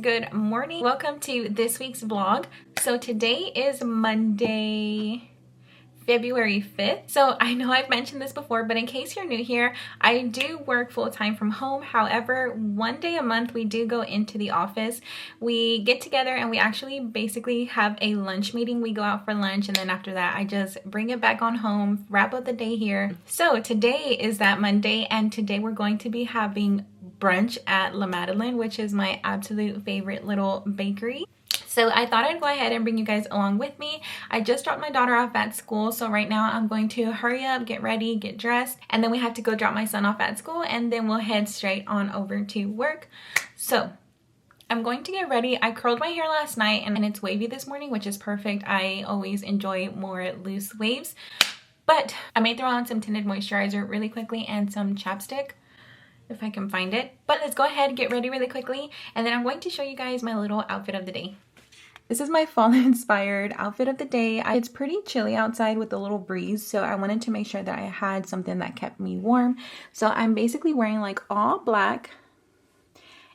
Good morning. Welcome to this week's vlog. So today is Monday, February 5th. So I know I've mentioned this before, but in case you're new here, I do work full-time from home. However, one day a month we do go into the office. We get together and we actually basically have a lunch meeting. We go out for lunch, and then after that I just bring it back on home, wrap up the day here. So today is that Monday, and today we're going to be having brunch at La Madeleine, which is my absolute favorite little bakery. So I thought I'd go ahead and bring you guys along with me. I just dropped my daughter off at school, so right now I'm going to hurry up, get ready, get dressed, and then we have to go drop my son off at school, and then we'll head straight on over to work. So I'm going to get ready. I curled my hair last night and it's wavy this morning, which is perfect. I always enjoy more loose waves, but I may throw on some tinted moisturizer really quickly and some chapstick if I can find it. But let's go ahead and get ready really quickly, and then I'm going to show you guys my little outfit of the day. This is my fall inspired outfit of the day. It's pretty chilly outside with a little breeze, so I wanted to make sure that I had something that kept me warm. So I'm basically wearing like all black,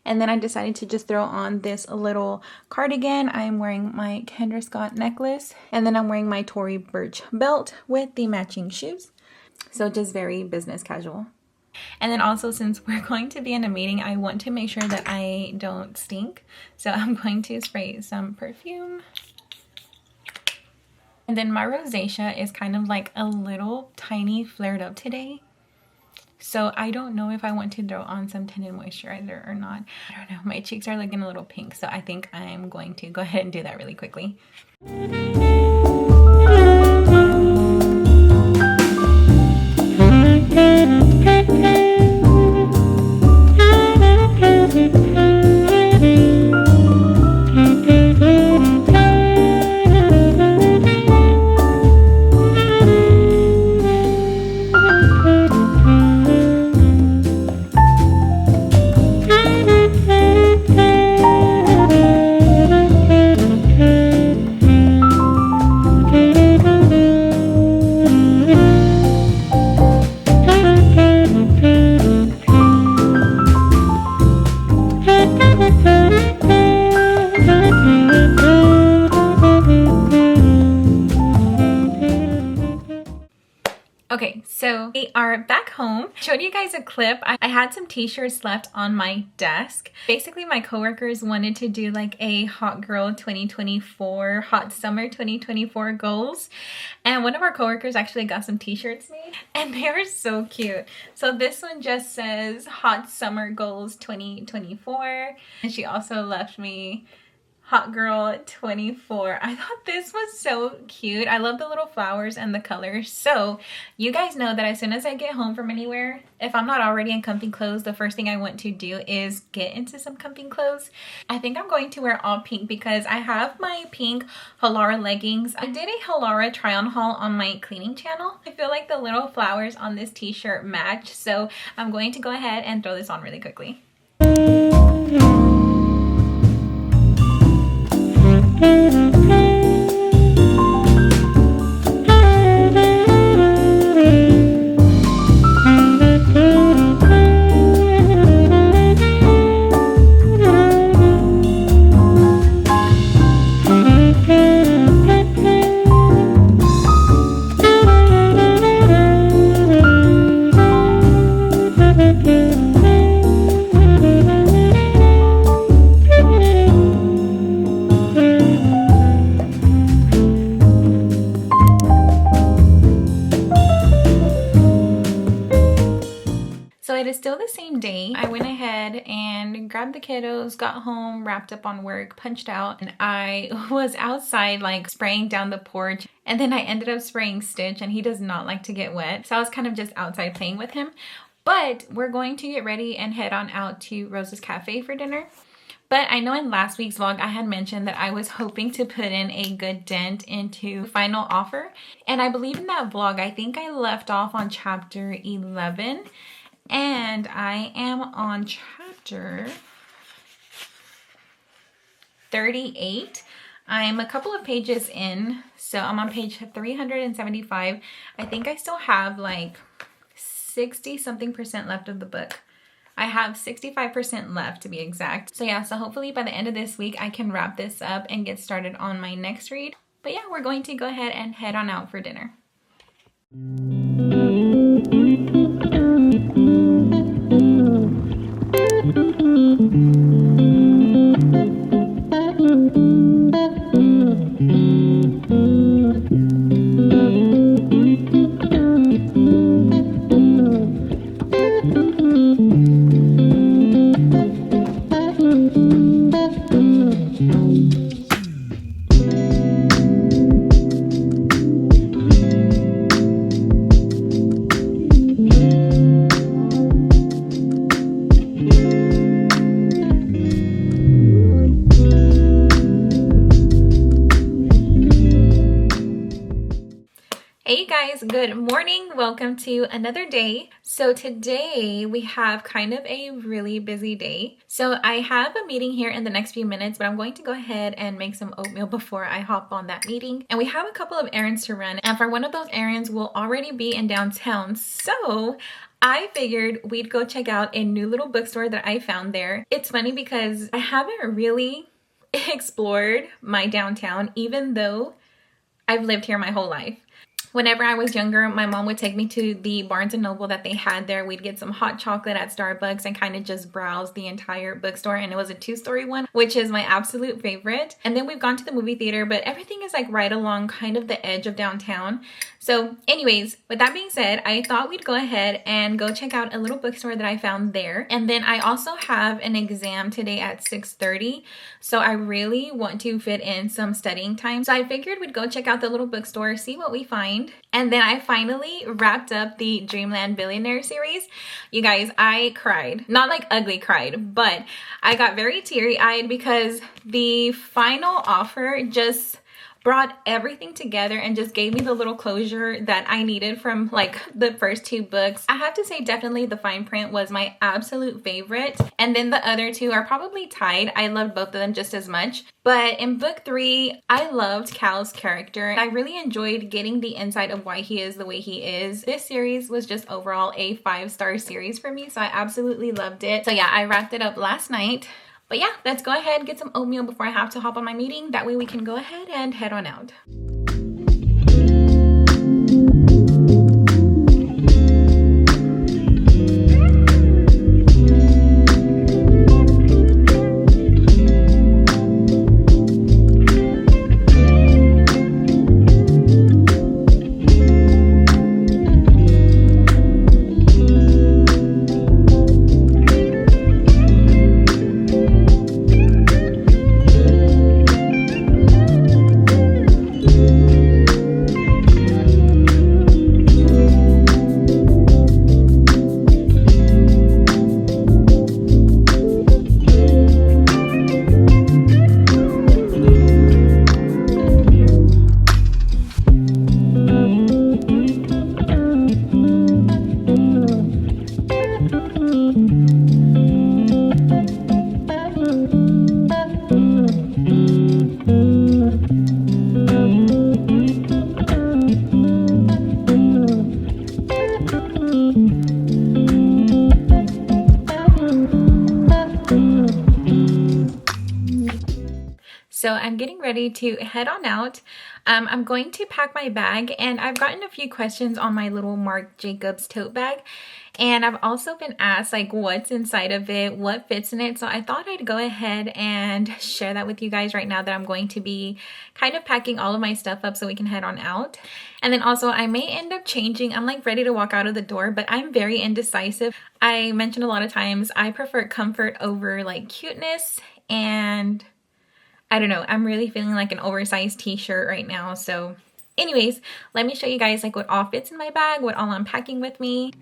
and then I decided to just throw on this little cardigan. I'm wearing my Kendra Scott necklace, and then I'm wearing my Tory Burch belt with the matching shoes. So just very business casual. And then also, since we're going to be in a meeting, I want to make sure that I don't stink. So I'm going to spray some perfume. And then my rosacea is kind of like a little tiny flared up today. So I don't know if I want to throw on some tinted moisturizer or not. I don't know. My cheeks are looking a little pink, so I think I'm going to go ahead and do that really quickly. Okay, so we are back home. I showed you guys a clip. I had some t-shirts left on my desk. Basically, my coworkers wanted to do like a hot girl 2024, hot summer 2024 goals. And one of our coworkers actually got some t-shirts made, and they were so cute. So this one just says hot summer goals 2024. And she also left me Hot Girl 24. I thought this was so cute. I love the little flowers and the colors. So you guys know that as soon as I get home from anywhere, if I'm not already in comfy clothes, the first thing I want to do is get into some comfy clothes. I think I'm going to wear all pink because I have my pink Halara leggings. I did a Halara try on haul on my cleaning channel. I feel like the little flowers on this t-shirt match, so I'm going to go ahead and throw this on really quickly. So it is still the same day. I went ahead and grabbed the kiddos, got home, wrapped up on work, punched out, and I was outside like spraying down the porch, and then I ended up spraying Stitch, and he does not like to get wet. So I was kind of just outside playing with him. But we're going to get ready and head on out to Rose's Cafe for dinner. But I know in last week's vlog, I had mentioned that I was hoping to put in a good dent into final offer. And I believe in that vlog, I think I left off on chapter 11. And I am on chapter 38. I'm a couple of pages in, so I'm on page 375. I think I still have like 60 something% left of the book. I have 65% left to be exact. So yeah, so hopefully by the end of this week, I can wrap this up and get started on my next read. But yeah, we're going to go ahead and head on out for dinner. Hey guys, good morning. Welcome to another day. So today we have kind of a really busy day. So I have a meeting here in the next few minutes, but I'm going to go ahead and make some oatmeal before I hop on that meeting. And we have a couple of errands to run. And for one of those errands, we'll already be in downtown. So I figured we'd go check out a new little bookstore that I found there. It's funny because I haven't really explored my downtown, even though I've lived here my whole life. Whenever I was younger, my mom would take me to the Barnes & Noble that they had there. We'd get some hot chocolate at Starbucks and kind of just browse the entire bookstore. And it was a 2-story one, which is my absolute favorite. And then we've gone to the movie theater, but everything is like right along kind of the edge of downtown. So anyways, with that being said, I thought we'd go ahead and go check out a little bookstore that I found there. And then I also have an exam today at 6:30. So I really want to fit in some studying time. So I figured we'd go check out the little bookstore, see what we find. And then I finally wrapped up the Dreamland Billionaire series. You guys, I cried. Not like ugly cried, but I got very teary-eyed because the final offer just brought everything together and just gave me the little closure that I needed from like the first 2 books. I have to say definitely the fine print was my absolute favorite. And then the other 2 are probably tied. I loved both of them just as much. But in book 3, I loved Cal's character. I really enjoyed getting the insight of why he is the way he is. This series was just overall a 5-star series for me. So I absolutely loved it. So yeah, I wrapped it up last night. But yeah, let's go ahead and get some oatmeal before I have to hop on my meeting. That way we can go ahead and head on out. So I'm getting ready to head on out. I'm going to pack my bag, and I've gotten a few questions on my little Marc Jacobs tote bag. And I've also been asked like what's inside of it, what fits in it. So I thought I'd go ahead and share that with you guys right now, that I'm going to be kind of packing all of my stuff up so we can head on out. And then also I may end up changing. I'm like ready to walk out of the door, but I'm very indecisive. I mentioned a lot of times I prefer comfort over like cuteness, and I don't know, I'm really feeling like an oversized t-shirt right now. So anyways, let me show you guys like what all fits in my bag, what all I'm packing with me.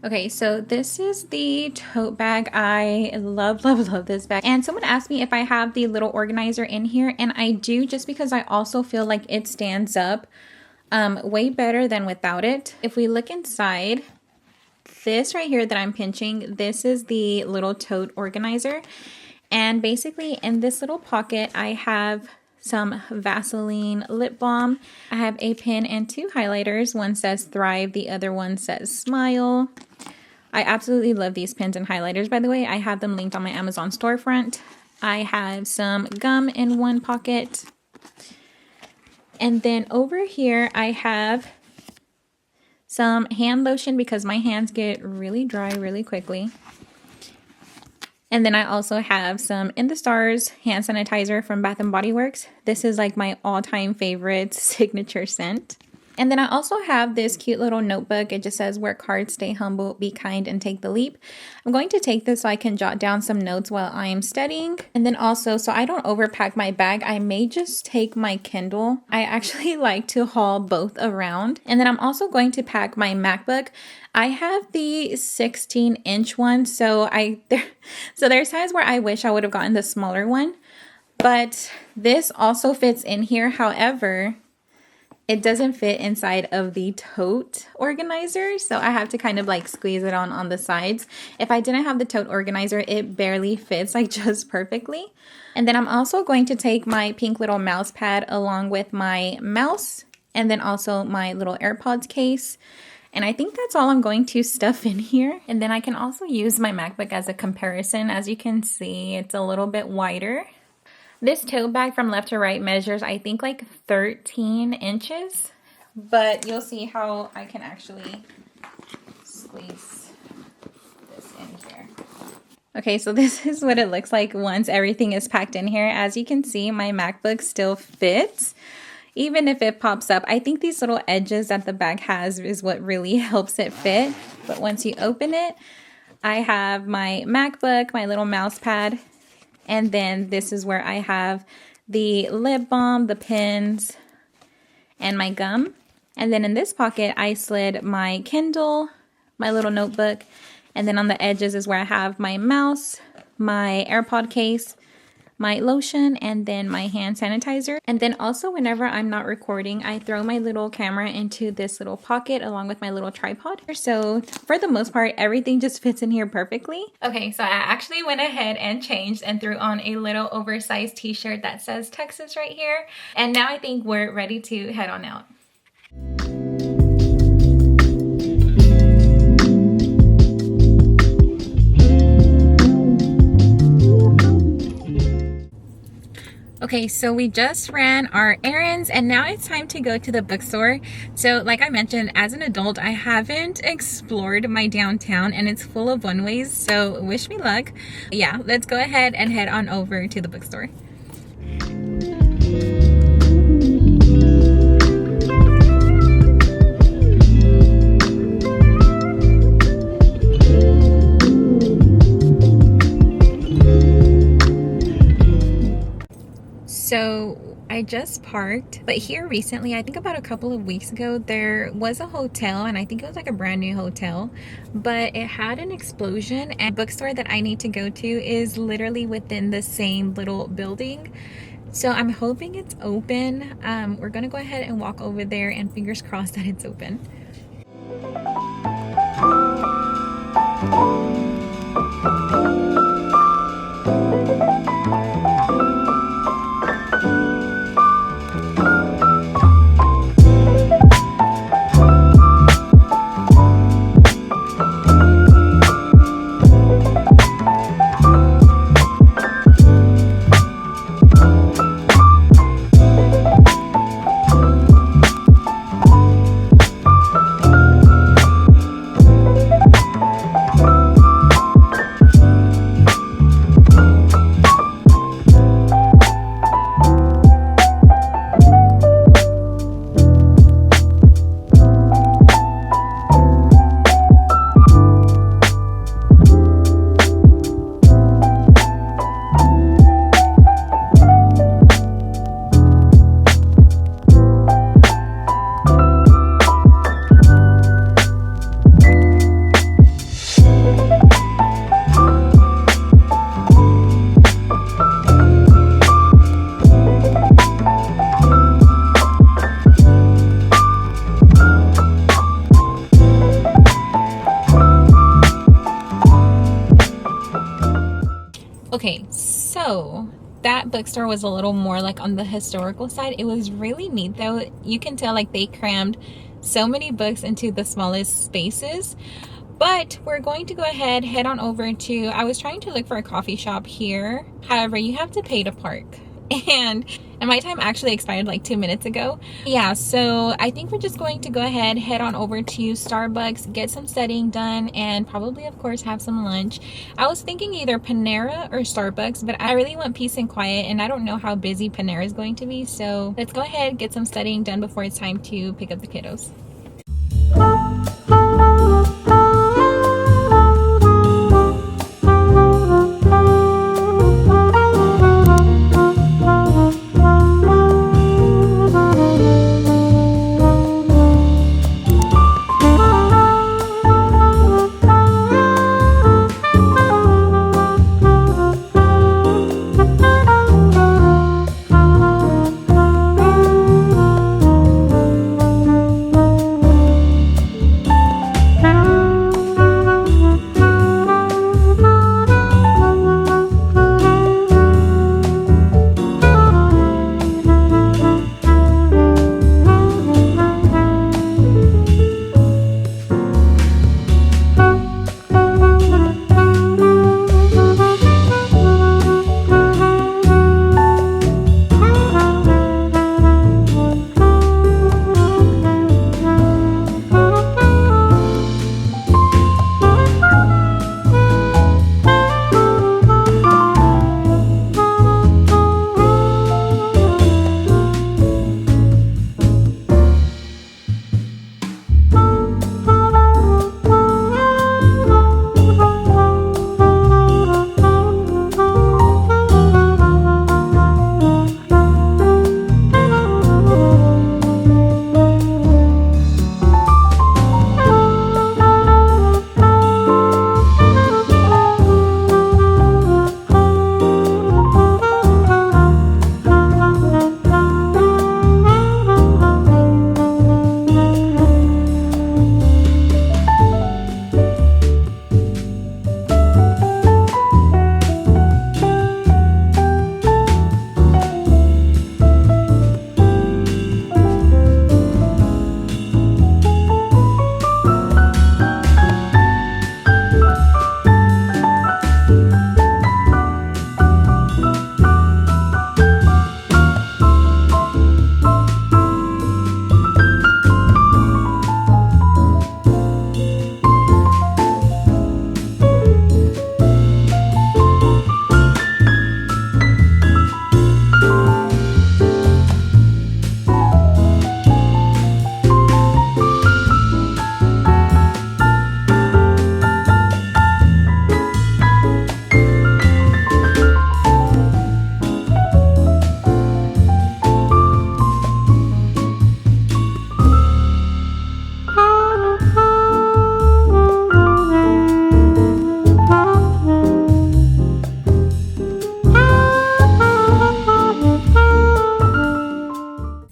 Okay, so this is the tote bag. I love, love, love this bag. And someone asked me if I have the little organizer in here, and I do, just because I also feel like it stands up way better than without it. If we look inside, this right here that I'm pinching, this is the little tote organizer. And basically in this little pocket, I have some Vaseline lip balm. I have a pen and 2 highlighters. One says Thrive, the other one says Smile. I absolutely love these pens and highlighters, by the way. I have them linked on my Amazon storefront. I have some gum in one pocket. And then over here, I have some hand lotion because my hands get really dry really quickly. And then I also have some In the Stars hand sanitizer from Bath & Body Works. This is like my all-time favorite signature scent. And then I also have this cute little notebook. It just says, work hard, stay humble, be kind, and take the leap. I'm going to take this so I can jot down some notes while I am studying. And then also, so I don't overpack my bag, I may just take my Kindle. I actually like to haul both around. And then I'm also going to pack my MacBook. I have the 16-inch one, so there's times where I wish I would have gotten the smaller one. But this also fits in here. However, it doesn't fit inside of the tote organizer, so I have to kind of like squeeze it on the sides. If I didn't have the tote organizer, it barely fits, like just perfectly. And then I'm also going to take my pink little mouse pad along with my mouse, and then also my little AirPods case. And I think that's all I'm going to stuff in here. And then I can also use my MacBook as a comparison. As you can see, it's a little bit wider. This tote bag from left to right measures, I think, like 13 inches. But you'll see how I can actually squeeze this in here. Okay, so this is what it looks like once everything is packed in here. As you can see, my MacBook still fits, even if it pops up. I think these little edges that the bag has is what really helps it fit. But once you open it, I have my MacBook, my little mouse pad, and then this is where I have the lip balm, the pens, and my gum. And then in this pocket, I slid my Kindle, my little notebook, and then on the edges is where I have my mouse, my AirPod case, my lotion, and then my hand sanitizer. And then also whenever I'm not recording, I throw my little camera into this little pocket along with my little tripod. So for the most part, everything just fits in here perfectly. Okay, so I actually went ahead and changed and threw on a little oversized t-shirt that says Texas right here. And now I think we're ready to head on out. Okay, so we just ran our errands and now it's time to go to the bookstore. So like I mentioned, as an adult, I haven't explored my downtown and it's full of one-ways, so wish me luck. Yeah, let's go ahead and head on over to the bookstore. So I just parked, but here recently, I think about a couple of weeks ago, there was a hotel, and I think it was like a brand new hotel, but it had an explosion, and the bookstore that I need to go to is literally within the same little building. So I'm hoping it's open. We're gonna go ahead and walk over there and fingers crossed that it's open. Okay, so that bookstore was a little more like on the historical side. It was really neat though. You can tell like they crammed so many books into the smallest spaces. But we're going to go ahead, head on over to, I was trying to look for a coffee shop here. However, you have to pay to park. And my time actually expired like 2 minutes ago. Yeah, so I think we're just going to go ahead, head on over to Starbucks, get some studying done, and probably, of course, have some lunch. I was thinking either Panera or Starbucks, but I really want peace and quiet, and I don't know how busy Panera is going to be. So let's go ahead, get some studying done before it's time to pick up the kiddos.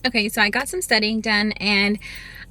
Okay, so I got some studying done and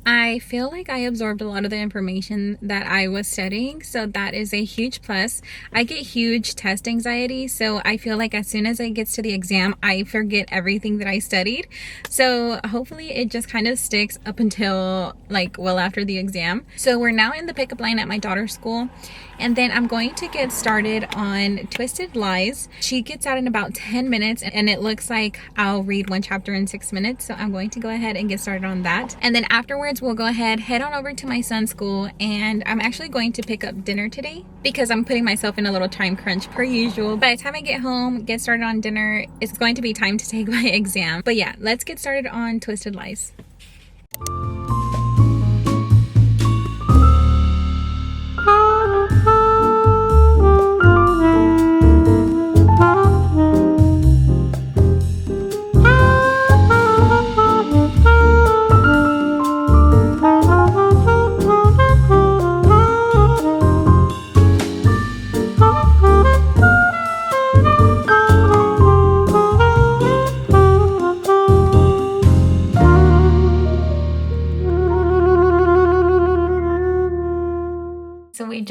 I feel like I absorbed a lot of the information that I was studying, so that is a huge plus. I get huge test anxiety, so I feel like as soon as it gets to the exam, I forget everything that I studied. So hopefully it just kind of sticks up until like well after the exam. So we're now in the pickup line at my daughter's school, and then I'm going to get started on Twisted Lies. She gets out in about 10 minutes, and it looks like I'll read one chapter in 6 minutes, so I'm going to go ahead and get started on that. And then afterwards, we'll go ahead, head on over to my son's school, and I'm actually going to pick up dinner today because I'm putting myself in a little time crunch per usual. By the time I get home, get started on dinner, it's going to be time to take my exam. But yeah, let's get started on Twisted Lies.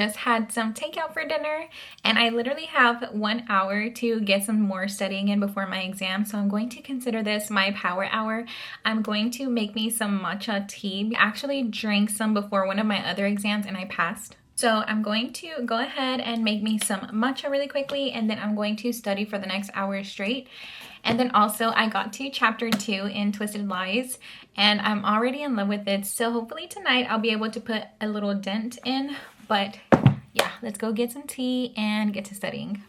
just had some takeout for dinner, and I literally have 1 hour to get some more studying in before my exam. So I'm going to consider this my power hour. I'm going to make me some matcha tea. I actually drank some before one of my other exams and I passed. So I'm going to go ahead and make me some matcha really quickly, and then I'm going to study for the next hour straight. And then also I got to chapter 2 in Twisted Lies, and I'm already in love with it. So hopefully tonight I'll be able to put a little dent in. But yeah, let's go get some tea and get to studying.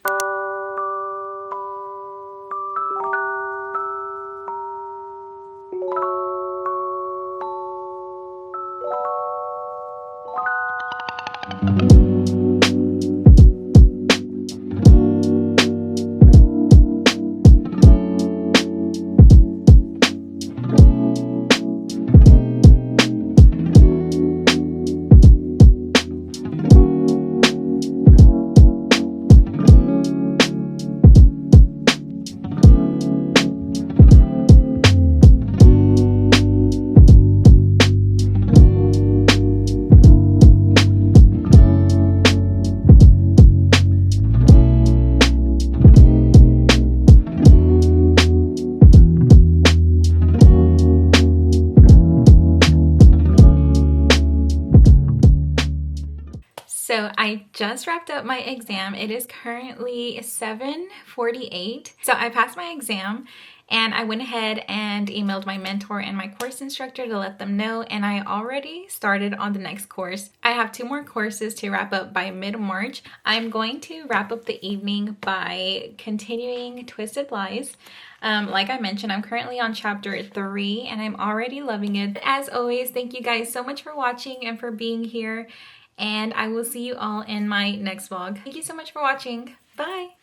So I just wrapped up my exam. It is currently 7:48. So I passed my exam, and I went ahead and emailed my mentor and my course instructor to let them know, and I already started on the next course. I have 2 more courses to wrap up by mid-March. I'm going to wrap up the evening by continuing Twisted Lies. Like I mentioned, I'm currently on chapter 3 and I'm already loving it. As always, thank you guys so much for watching and for being here. And I will see you all in my next vlog. Thank you so much for watching. Bye!